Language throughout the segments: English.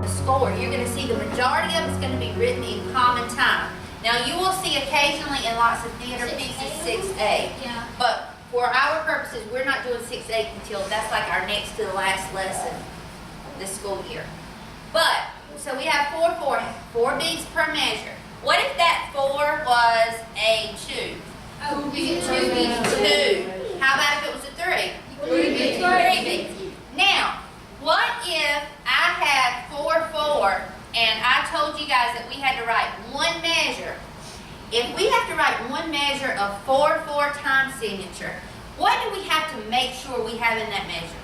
the score, you're going to see the majority of it's going to be written in common time. Now, you will see occasionally in lots of theater pieces 6A. Yeah. But for our purposes, we're not doing 6A until that's like our next to the last lesson this school year. But, so we have 4 beats per measure. What if that 4 was a 2? Oh, we get 2 beats. 2. How about if it was a 3? 3 beats. 3 beats. Now, what if I had 4 and I told you guys that we had to write one measure? If we have to write one measure of 4 time signature, what do we have to make sure we have in that measure?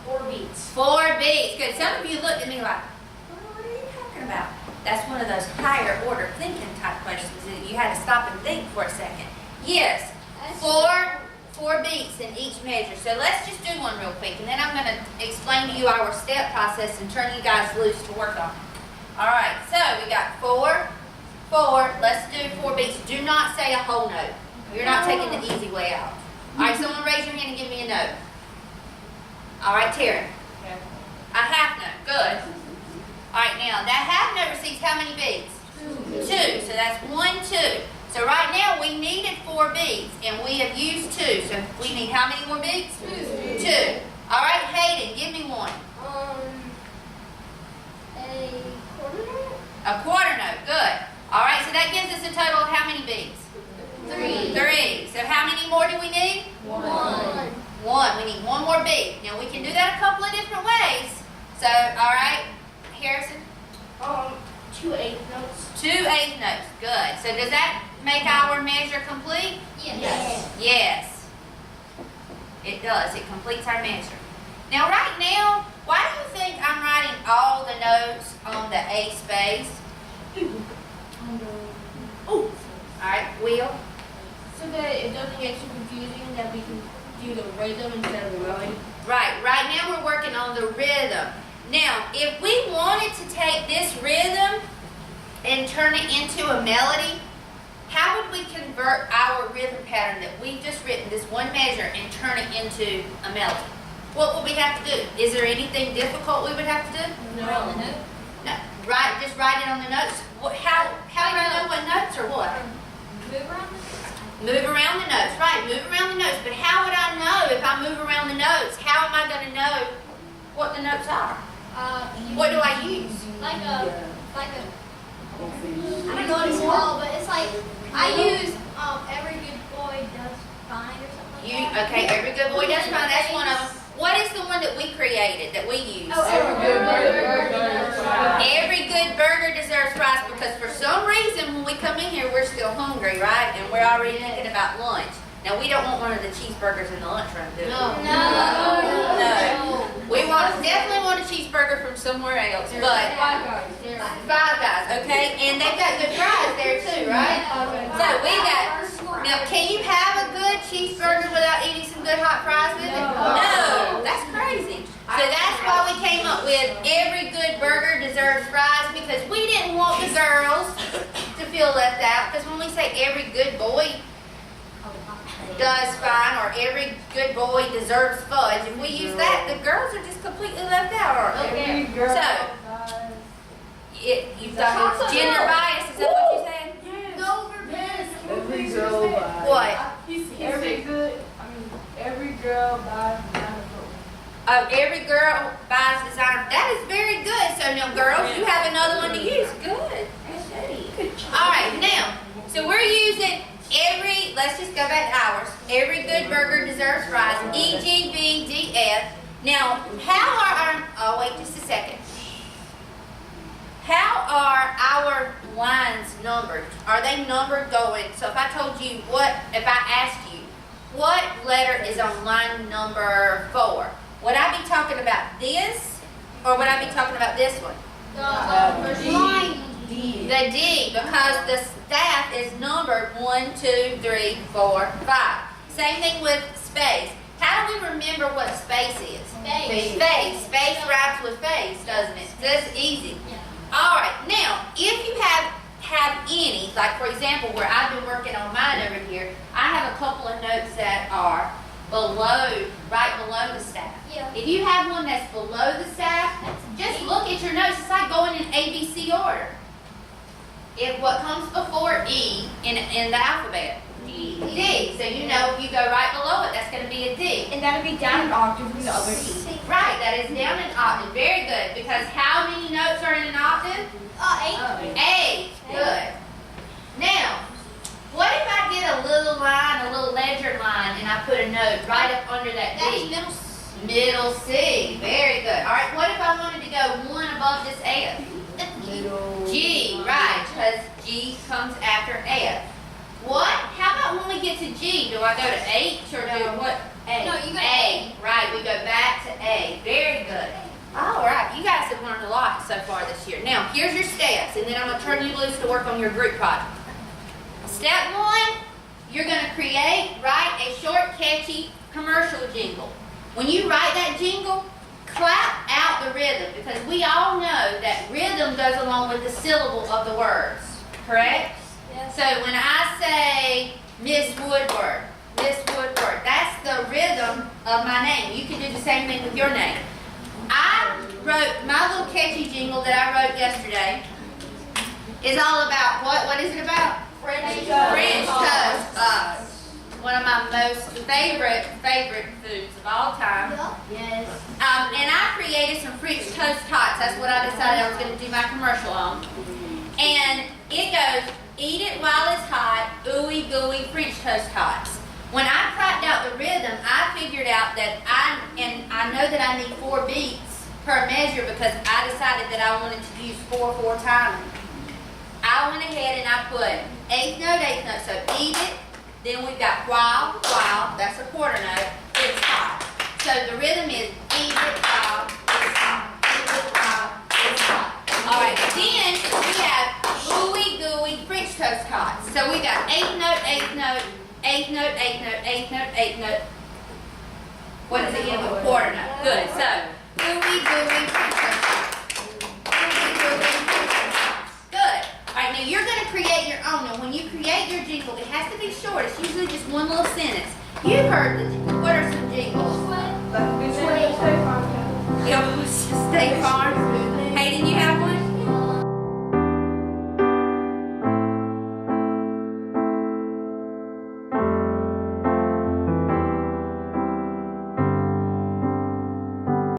4 beats. 4 beats. Good. Some of you looked at me like, what are you talking about? That's one of those higher order thinking type questions that you had to stop and think for a second. Yes, 4 beats in each measure. So let's just do one real quick, and then I'm going to explain to you our step process and turn you guys loose to work on it. All right, so we got 4. Let's do 4 beats. Do not say a whole note. You're not taking the easy way out. All right, someone raise your hand and give me a note. All right, Tara. A half note. Good. All right, now that half note receives how many beats? 2. So that's 1, 2. So right now we needed 4 beats, and we have used 2. So we need how many more beats? 2. All right, Hayden, give me one. A quarter note? A quarter note. Good. All right, so that gives us a total of how many beats? 3. So how many more do we need? 1. 1. We need 1 more beat. Now we can do that a couple of different ways. So, all right, Harrison? 2 eighth notes. 2 eighth notes. Good. So does that make our measure complete? Yes. Yes. It does. It completes our measure. Now right now, why do you think I'm writing all the notes on the A space? All right, Will? So that it doesn't get too confusing, that we can do the rhythm instead of the rowing. Right. Right now we're working on the rhythm. Now, if we wanted to take this rhythm and turn it into a melody, how would we convert our rhythm pattern that we've just written, this one measure, and turn it into a melody? What would we have to do? Is there anything difficult we would have to do? No. No. Right, just write it on the notes. How do I know what notes are what? Move around the Move around the notes, right, move around the notes. But how would I know if I move around the notes? How am I going to know what the notes are? What do I use? like a I don't know anymore, but it's like I use every good boy does fine or something like that. Okay, every good boy does fine. That's one of them. What is the one that we created, that we use? Oh, Every good burger deserves fries, because for some reason when we come in here we're still hungry, right? And we're already thinking about lunch. Now we don't want one of the cheeseburgers in the lunchroom, do we? No. We definitely want a cheeseburger from somewhere else, but Five Guys, okay? And they've got good fries there too, right? So we got, now can you have a good cheeseburger without eating some good hot fries with it? No, that's crazy. So that's why we came up with every good burger deserves fries, because we didn't want the girls to feel left out, because when we say every good boy does fine, or every good boy deserves fudge, if we use that, the girls are just completely left out, aren't they? So, you thought it was gender bias, is that what you said? No, for this. Every girl buys. What? Every girl buys designer clothes. Oh, every girl buys designer. That is very good. So now, girls, you have another one to use. Good. All right, now, so we're using every, let's just go back to ours. Every good burger deserves fries. E, G, B, D, F. Now, how are our, oh, wait just a second. How are our lines numbered? Are they numbered going? So if I told you if I asked you, what letter is on line number 4? Would I be talking about this, or would I be talking about this one? The D, because the staff is numbered 1, 2, 3, 4, 5. Same thing with space. How do we remember what space is? Space. Space rhymes with face, doesn't it? That's easy. Yeah. All right. Now, if you have any, like for example, where I've been working on mine over here, I have a couple of notes that are right below the staff. Yeah. If you have one that's below the staff, just look at your notes. It's like going in ABC order. If what comes before E in the alphabet, D. So you know if you go right below it, that's going to be a D. And that would be down an octave from the other E. Right, that is down an octave. Very good. Because how many notes are in an octave? 8. 8. Good. Now, what if I get a little line, a little ledger line, and I put a note right up under that That's D? middle C. Middle C. Very good. All right, what if I wanted to go one above this F? G, right, because G comes after F. What? How about when we get to G? Do I go to H or do what? A. No, you go to A. Right, we go back to A. Very good. All right, you guys have learned a lot so far this year. Now, here's your steps, and then I'm going to turn you loose to work on your group project. Step 1, you're going to write a short, catchy commercial jingle. When you write that jingle, clap out the rhythm, because we all know that rhythm goes along with the syllable of the words, correct? Yes. So when I say Miss Woodward, that's the rhythm of my name. You can do the same thing with your name. I wrote my little catchy jingle that I wrote yesterday is all about what? What is it about? French toast. One of my most favorite foods of all time. Yes. And I created some French toast tots. That's what I decided I was going to do my commercial on. And it goes, eat it while it's hot, ooey gooey French toast tots. When I typed out the rhythm, I figured out that I know that I need 4 beats per measure because I decided that I wanted to use 4 times. I went ahead and I put 8th note, so eat it. Then we've got while, that's a quarter note, it's hot. So the rhythm is eat it while it's hot, eat it while it's hot. All right, then we have ooey gooey French toast tots. So we got 8th note, 8th note, 8th note, 8th note, 8th note, 8th note. What is it in the quarter note? Good. So ooey gooey French toast tots. Ooey gooey French toast tots. Good. All right, now you're going to create your own. Now, when you create your jingle, it has to be short. It's usually just one little sentence. You've heard what are some jingles?